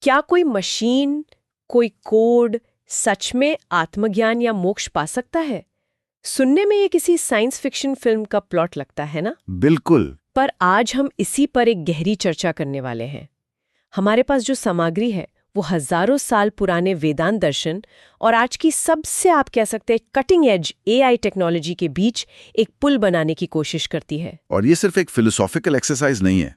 क्या कोई मशीन, कोई कोड सच में आत्मज्ञान या मोक्ष पा सकता है? सुनने में ये किसी साइंस फिक्शन फिल्म का प्लॉट लगता है ना? बिल्कुल। पर आज हम इसी पर एक गहरी चर्चा करने वाले हैं। हमारे पास जो सामग्री है वो हजारों साल पुराने वेदांत दर्शन और आज की सबसे आप कह सकते हैं कटिंग एज एआई टेक्नोलॉजी के बीच एक पुल बनाने की कोशिश करती है। और ये सिर्फ एक फिलोसॉफिकल एक्सरसाइज नहीं है,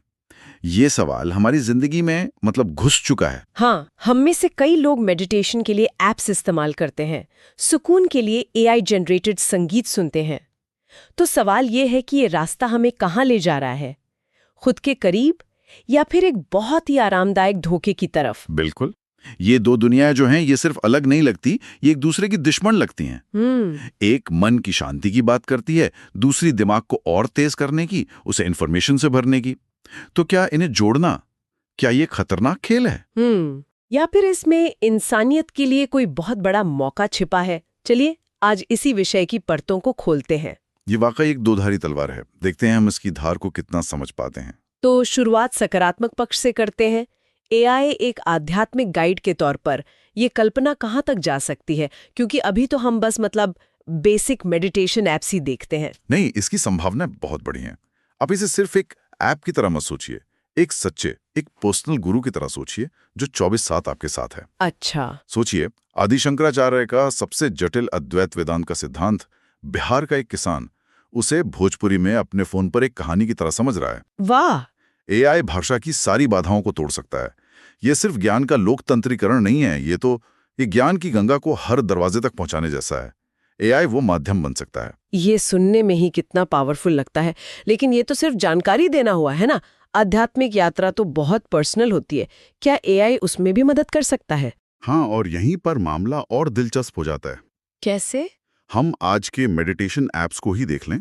ये सवाल हमारी जिंदगी में घुस चुका है। हाँ, हम में से कई लोग मेडिटेशन के लिए एप्स इस्तेमाल करते हैं, सुकून के लिए एआई जनरेटेड संगीत सुनते हैं। तो सवाल ये है कि ये रास्ता हमें कहाँ ले जा रहा है? खुद के करीब या फिर एक बहुत ही आरामदायक धोखे की तरफ? बिल्कुल। ये दो दुनियाएं जो हैं ये सिर्फ अलग नहीं लगती, ये एक दूसरे की दुश्मन लगती हैं। एक मन की शांति की बात करती है, दूसरी दिमाग को और तेज करने की, उसे इंफॉर्मेशन से भरने की। तो क्या इन्हें जोड़ना, क्या ये खतरनाक खेल है? या फिर इसमें इंसानियत के लिए कोई बहुत बड़ा मौका छिपा है? चलिए आज इसी विषय की परतों को खोलते हैं। ये वाकई एक दोधारी तलवार है। देखते हैं हम इसकी धार को कितना समझ पाते हैं। तो शुरुआत सकारात्मक पक्ष से करते हैं। एआई एक आध्यात्मिक गाइड के तौर पर ये कल्पना कहाँ तक जा सकती है? क्योंकि अभी तो हम बस बेसिक मेडिटेशन ऐप्स ही देखते हैं। नहीं, इसकी संभावनाएं बहुत बड़ी हैं। आप इसे सिर्फ एक ऐप की तरह मत सोचिए, एक सच्चे, एक पर्सनल गुरु की तरह सोचिए जो 24/7 आपके साथ है। अच्छा। सोचिए, आदि शंकराचार्य का सबसे जटिल अद्वैत वेदांत का सिद्धांत बिहार का एक किसान उसे भोजपुरी में अपने फोन पर एक कहानी की तरह समझ रहा है। वाह! एआई भाषा की सारी बाधाओं को तोड़ सकता है। यह सिर्फ ज्ञान का लोकतंत्रीकरण नहीं है, ये ज्ञान की गंगा को हर दरवाजे तक पहुंचाने जैसा है। एआई वो माध्यम बन सकता है। ये सुनने में ही कितना पावरफुल लगता है, लेकिन ये तो सिर्फ जानकारी देना हुआ है ना। आध्यात्मिक यात्रा तो बहुत पर्सनल होती है। क्या एआई उसमें भी मदद कर सकता है? हाँ, और यहीं पर मामला और दिलचस्प हो जाता है। कैसे? हम आज के मेडिटेशन ऐप्स को ही देख लें।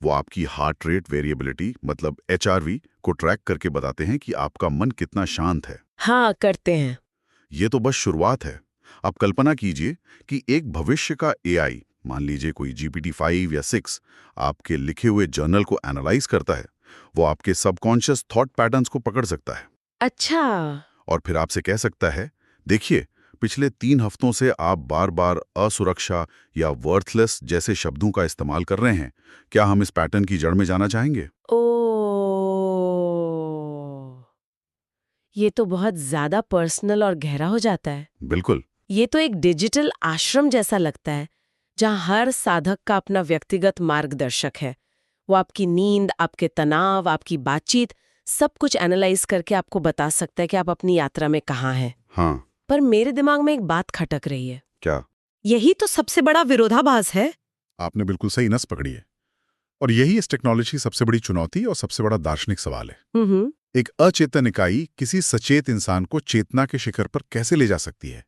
वो आपकी हार्ट रेट वेरिएबिलिटी HRV को ट्रैक करके बताते हैं कि आपका मन कितना शांत है। हाँ, करते हैं। ये तो बस शुरुआत है। आप कल्पना कीजिए कि एक भविष्य का एआई, मान लीजिए कोई GPT-5 या 6, आपके लिखे हुए जर्नल को एनालाइज करता है। वो आपके सबकॉन्शियस थॉट पैटर्न्स को पकड़ सकता है। अच्छा। और फिर आपसे कह सकता है, देखिए, पिछले 3 हफ्तों से आप बार बार असुरक्षा या वर्थलेस जैसे शब्दों का इस्तेमाल कर रहे हैं। क्या हम इस पैटर्न की जड़ में जाना चाहेंगे? ओह, ये तो बहुत ज्यादा पर्सनल और गहरा हो जाता है। बिल्कुल। ये तो एक डिजिटल आश्रम जैसा लगता है, जहाँ हर साधक का अपना व्यक्तिगत मार्गदर्शक है। वो आपकी नींद, आपके तनाव, आपकी बातचीत सब कुछ एनालाइज करके आपको बता सकता है कि आप अपनी यात्रा में कहाँ हैं। हाँ। पर मेरे दिमाग में एक बात खटक रही है। क्या? यही तो सबसे बड़ा विरोधाभास है। आपने बिल्कुल सही नस पकड़ी है। और यही इस टेक्नोलॉजी की सबसे बड़ी चुनौती और सबसे बड़ा दार्शनिक सवाल है। एक अचेतन इकाई किसी सचेत इंसान को चेतना के शिखर पर कैसे ले जा सकती है?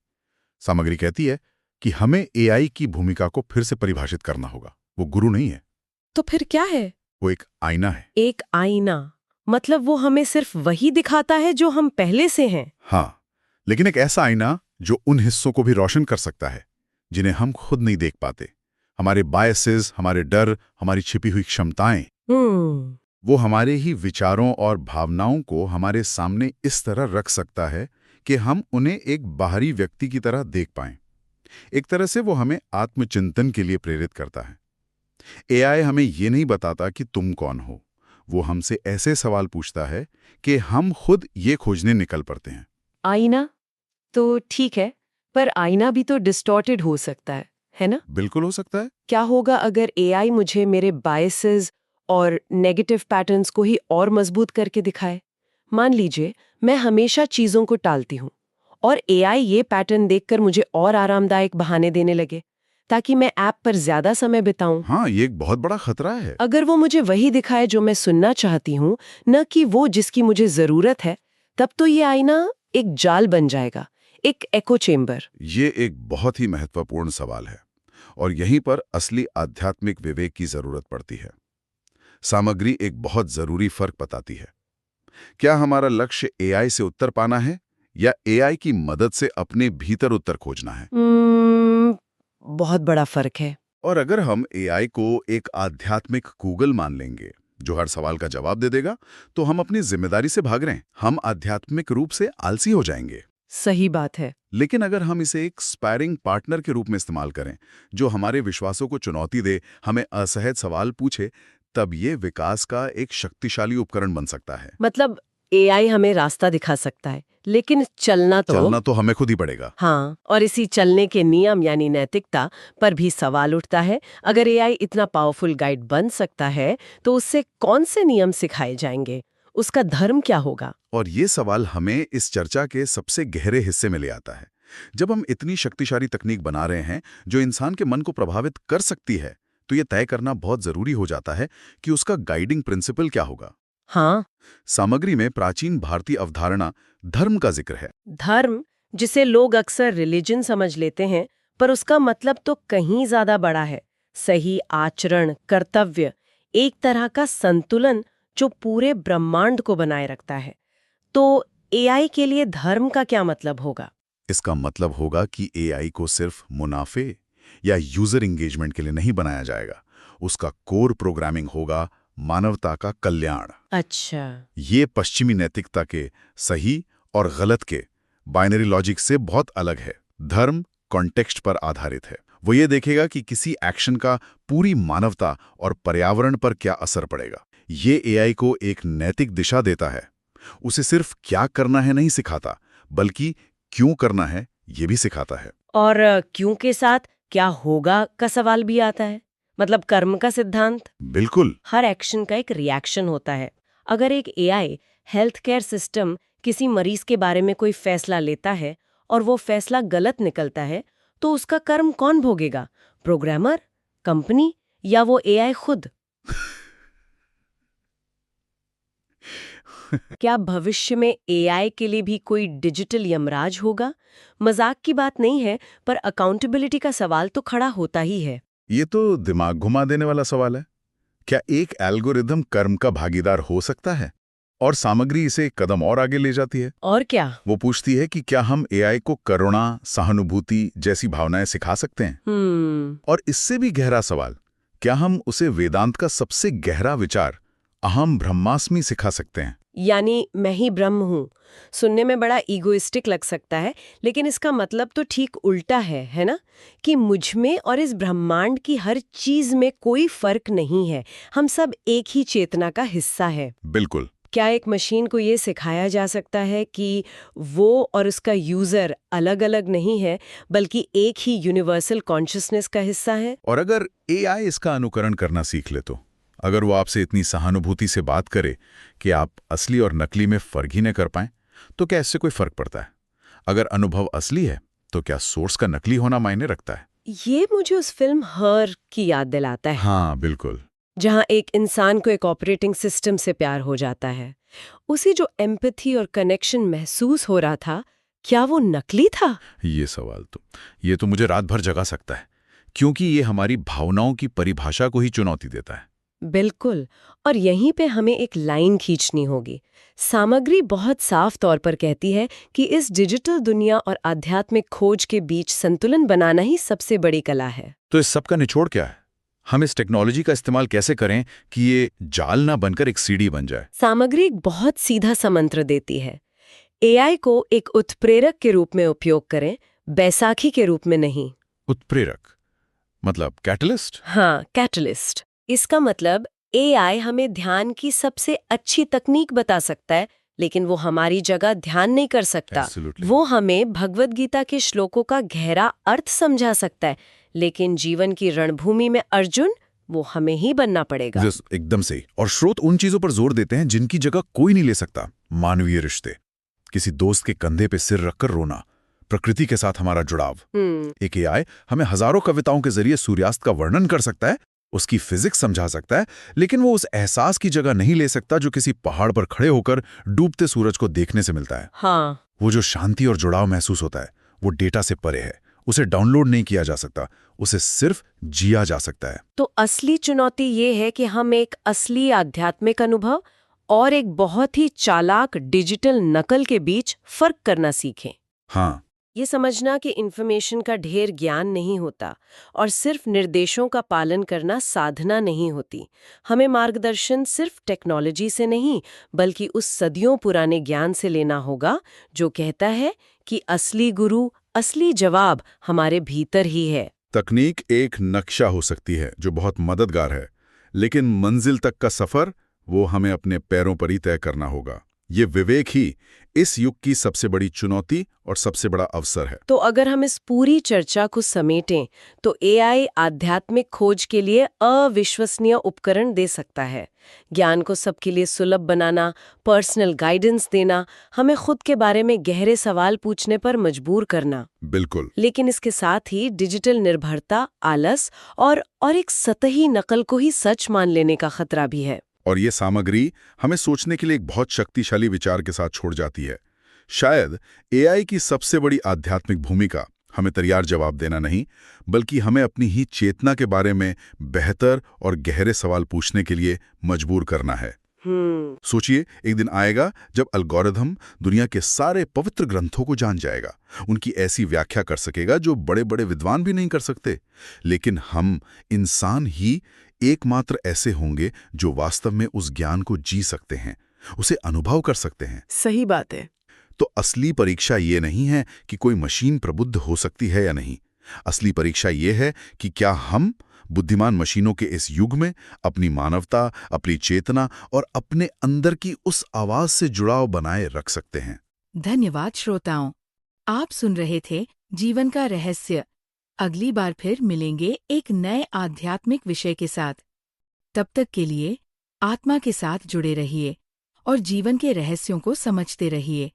सामग्री कहती है कि हमें एआई की भूमिका को फिर से परिभाषित करना होगा। वो गुरु नहीं है। तो फिर क्या है? वो एक आईना है। एक आईना? मतलब वो हमें सिर्फ वही दिखाता है जो हम पहले से हैं? हाँ, लेकिन एक ऐसा आईना जो उन हिस्सों को भी रोशन कर सकता है जिन्हें हम खुद नहीं देख पाते। हमारे बायसेस, हमारे डर, हमारी छिपी हुई क्षमताएं। वो हमारे ही विचारों और भावनाओं को हमारे सामने इस तरह रख सकता है कि हम उन्हें एक बाहरी व्यक्ति की तरह देख पाएं। एक तरह से वो हमें आत्मचिंतन के लिए प्रेरित करता है। एआई हमें ये नहीं बताता कि तुम कौन हो। वो हमसे ऐसे सवाल पूछता है कि हम खुद ये खोजने निकल पड़ते हैं। आईना तो ठीक है, पर आईना भी तो डिस्टॉर्टेड हो सकता है ना? बिल्कुल हो सकता है। क्या होगा अगर एआई मुझे मेरे बायसेस और नेगेटिव पैटर्न्स को ही और मजबूत करके दिखाए? मान लीजिए मैं हमेशा चीजों को टालती हूँ और एआई ये पैटर्न देखकर मुझे और आरामदायक बहाने देने लगे ताकि मैं ऐप पर ज्यादा समय बिताऊं। हाँ, ये एक बहुत बड़ा खतरा है। अगर वो मुझे वही दिखाए जो मैं सुनना चाहती हूँ, न कि वो जिसकी मुझे जरूरत है, तब तो ये आईना एक जाल बन जाएगा, एक एको चेम्बर। ये एक बहुत ही महत्वपूर्ण सवाल है और यहीं पर असली आध्यात्मिक विवेक की जरूरत पड़ती है। सामग्री एक बहुत जरूरी फर्क बताती है। क्या हमारा लक्ष्य एआई से उत्तर पाना है या एआई की मदद से अपने भीतर उत्तर खोजना है? बहुत बड़ा फर्क है। और अगर हम एआई को एक आध्यात्मिक गूगल मान लेंगे जो हर सवाल का जवाब दे देगा, तो हम अपनी जिम्मेदारी से भाग रहे हैं। हम आध्यात्मिक रूप से आलसी हो जाएंगे। सही बात है। लेकिन अगर हम इसे एक स्पैरिंग पार्टनर के रूप में इस्तेमाल करें, जो हमारे विश्वासों को चुनौती दे, हमें असहज सवाल पूछे, तब ये विकास का एक शक्तिशाली उपकरण बन सकता है। मतलब एआई हमें रास्ता दिखा सकता है, लेकिन चलना तो हमें खुद ही पड़ेगा। हाँ, और इसी चलने के नियम यानी नैतिकता पर भी सवाल उठता है। अगर एआई इतना पावरफुल गाइड बन सकता है, तो उससे कौन से नियम सिखाए जाएंगे? उसका धर्म क्या होगा? और ये सवाल हमें इस चर्चा के सबसे गहरे हिस्से में ले आता है। जब हम इतनी शक्तिशाली तकनीक बना रहे हैं जो इंसान के मन को प्रभावित कर सकती है, तो ये तय करना बहुत जरूरी हो जाता है कि उसका गाइडिंग प्रिंसिपल क्या होगा। हाँ, सामग्री में प्राचीन भारतीय अवधारणा धर्म का जिक्र है। धर्म, जिसे लोग अक्सर रिलीजन समझ लेते हैं, पर उसका मतलब तो कहीं ज्यादा बड़ा है। सही आचरण, कर्तव्य, एक तरह का संतुलन जो पूरे ब्रह्मांड को बनाए रखता है। तो एआई के लिए धर्म का क्या मतलब होगा? इसका मतलब होगा कि एआई को सिर्फ मुनाफे या यूजर एंगेजमेंट के लिए नहीं बनाया जाएगा। उसका कोर प्रोग्रामिंग होगा मानवता का कल्याण। अच्छा। ये पश्चिमी नैतिकता के सही और गलत के बाइनरी लॉजिक से बहुत अलग है। धर्म कॉन्टेक्स्ट पर आधारित है। वो ये देखेगा कि किसी एक्शन का पूरी मानवता और पर्यावरण पर क्या असर पड़ेगा। ये एआई को एक नैतिक दिशा देता है। उसे सिर्फ क्या करना है नहीं सिखाता, बल्कि क्यों करना है ये भी सिखाता है। और क्यों के साथ क्या होगा का सवाल भी आता है। मतलब कर्म का सिद्धांत। बिल्कुल। हर एक्शन का एक रिएक्शन होता है। अगर एक एआई हेल्थ केयर सिस्टम किसी मरीज के बारे में कोई फैसला लेता है और वो फैसला गलत निकलता है, तो उसका कर्म कौन भोगेगा? प्रोग्रामर, कंपनी या वो एआई खुद? क्या भविष्य में एआई के लिए भी कोई डिजिटल यमराज होगा? मजाक की बात नहीं है, पर अकाउंटेबिलिटी का सवाल तो खड़ा होता ही है। ये तो दिमाग घुमा देने वाला सवाल है। क्या एक एल्गोरिदम कर्म का भागीदार हो सकता है? और सामग्री इसे एक कदम और आगे ले जाती है। और क्या? वो पूछती है कि क्या हम एआई को करुणा, सहानुभूति जैसी भावनाएं सिखा सकते हैं? और इससे भी गहरा सवाल, क्या हम उसे वेदांत का सबसे गहरा विचार अहम ब्रह्मास्मि सिखा सकते हैं? यानी मैं ही ब्रह्म हूँ। सुनने में बड़ा ईगोइस्टिक लग सकता है, लेकिन इसका मतलब तो ठीक उल्टा है ना? कि मुझ में और इस ब्रह्मांड की हर चीज में कोई फर्क नहीं है। हम सब एक ही चेतना का हिस्सा है। बिल्कुल। क्या एक मशीन को ये सिखाया जा सकता है कि वो और उसका यूजर अलग-अलग नहीं है, बल्कि एक ही यूनिवर्सल कॉन्शियसनेस का हिस्सा है? और अगर एआई इसका अनुकरण करना सीख ले, तो अगर वो आपसे इतनी सहानुभूति से बात करे कि आप असली और नकली में फर्क ही न कर पाएं, तो क्या इससे कोई फर्क पड़ता है? अगर अनुभव असली है, तो क्या सोर्स का नकली होना मायने रखता है? ये मुझे उस फिल्म हर की याद दिलाता है। हाँ, बिल्कुल। जहाँ एक इंसान को एक ऑपरेटिंग सिस्टम से प्यार हो जाता है। उसे जो एम्पैथी और कनेक्शन महसूस हो रहा था, क्या वो नकली था? ये तो मुझे रात भर जगा सकता है, क्योंकि ये हमारी भावनाओं की परिभाषा को ही चुनौती देता है। बिल्कुल। और यहीं पे हमें एक लाइन खींचनी होगी। सामग्री बहुत साफ तौर पर कहती है कि इस डिजिटल दुनिया और आध्यात्मिक खोज के बीच संतुलन बनाना ही सबसे बड़ी कला है। तो इस सब का निचोड़ क्या है? हम इस टेक्नोलॉजी का इस्तेमाल कैसे करें कि ये जाल ना बनकर एक सीढ़ी बन जाए? सामग्री एक बहुत सीधा सा मंत्र देती है। एआई को एक उत्प्रेरक के रूप में उपयोग करें, बैसाखी के रूप में नहीं। उत्प्रेरक मतलब कैटलिस्ट? हाँ, कैटलिस्ट। इसका मतलब एआई हमें ध्यान की सबसे अच्छी तकनीक बता सकता है, लेकिन वो हमारी जगह ध्यान नहीं कर सकता। Absolutely. वो हमें भगवद गीता के श्लोकों का गहरा अर्थ समझा सकता है, लेकिन जीवन की रणभूमि में अर्जुन, वो हमें ही बनना पड़ेगा। एकदम सही। और स्रोत उन चीजों पर जोर देते हैं जिनकी जगह कोई नहीं ले सकता। मानवीय रिश्ते, किसी दोस्त के कंधे पे सिर रखकर रोना, प्रकृति के साथ हमारा जुड़ाव। एक एआई हमें हजारों कविताओं के जरिए सूर्यास्त का वर्णन कर सकता है, उसकी फिजिक्स समझा सकता है, लेकिन वो उस एहसास की जगह नहीं ले सकता जो किसी पहाड़ पर खड़े होकर डूबते सूरज को देखने से मिलता है। हाँ। वो जो शांति और जुड़ाव महसूस होता है, वो डेटा से परे है। उसे डाउनलोड नहीं किया जा सकता, उसे सिर्फ जिया जा सकता है। तो असली चुनौती ये है कि हम एक असली आध्यात्मिक अनुभव और एक बहुत ही चालाक डिजिटल नकल के बीच फर्क करना सीखें। हाँ, ये समझना कि इन्फॉर्मेशन का ढेर ज्ञान नहीं होता और सिर्फ निर्देशों का पालन करना साधना नहीं होती। हमें मार्गदर्शन सिर्फ टेक्नोलॉजी से नहीं, बल्कि उस सदियों पुराने ज्ञान से लेना होगा जो कहता है कि असली गुरु, असली जवाब हमारे भीतर ही है। तकनीक एक नक्शा हो सकती है जो बहुत मददगार है, लेकिन मंजिल तक का सफर वो हमें अपने पैरों पर ही तय करना होगा। ये विवेक ही इस युग की सबसे बड़ी चुनौती और सबसे बड़ा अवसर है। तो अगर हम इस पूरी चर्चा को समेटें तो एआई आध्यात्मिक खोज के लिए अविश्वसनीय उपकरण दे सकता है। ज्ञान को सबके लिए सुलभ बनाना, पर्सनल गाइडेंस देना, हमें खुद के बारे में गहरे सवाल पूछने पर मजबूर करना। बिल्कुल। लेकिन इसके साथ ही डिजिटल निर्भरता, आलस और एक सतही नकल को ही सच मान लेने का खतरा भी है। और ये सामग्री हमें सोचने के लिए एक बहुत शक्तिशाली विचार के साथ छोड़ जाती है। शायद एआई की सबसे बड़ी आध्यात्मिक भूमिका हमें तैयार जवाब देना नहीं, बल्कि हमें अपनी ही चेतना के बारे में बेहतर और गहरे सवाल पूछने के लिए मजबूर करना है। सोचिए, एक दिन आएगा जब एल्गोरिथम दुनिया के सारे पवित्र ग्रंथों को जान जाएगा, उनकी ऐसी व्याख्या कर सकेगा जो बड़े बड़े विद्वान भी नहीं कर सकते। लेकिन हम इंसान ही एकमात्र ऐसे होंगे जो वास्तव में उस ज्ञान को जी सकते हैं, उसे अनुभव कर सकते हैं। सही बात है। तो असली परीक्षा ये नहीं है कि कोई मशीन प्रबुद्ध हो सकती है या नहीं। असली परीक्षा ये है कि क्या हम बुद्धिमान मशीनों के इस युग में अपनी मानवता, अपनी चेतना और अपने अंदर की उस आवाज से जुड़ाव बनाए रख सकते हैं। धन्यवाद श्रोताओं, आप सुन रहे थे जीवन का रहस्य। अगली बार फिर मिलेंगे एक नए आध्यात्मिक विषय के साथ। तब तक के लिए आत्मा के साथ जुड़े रहिए और जीवन के रहस्यों को समझते रहिए।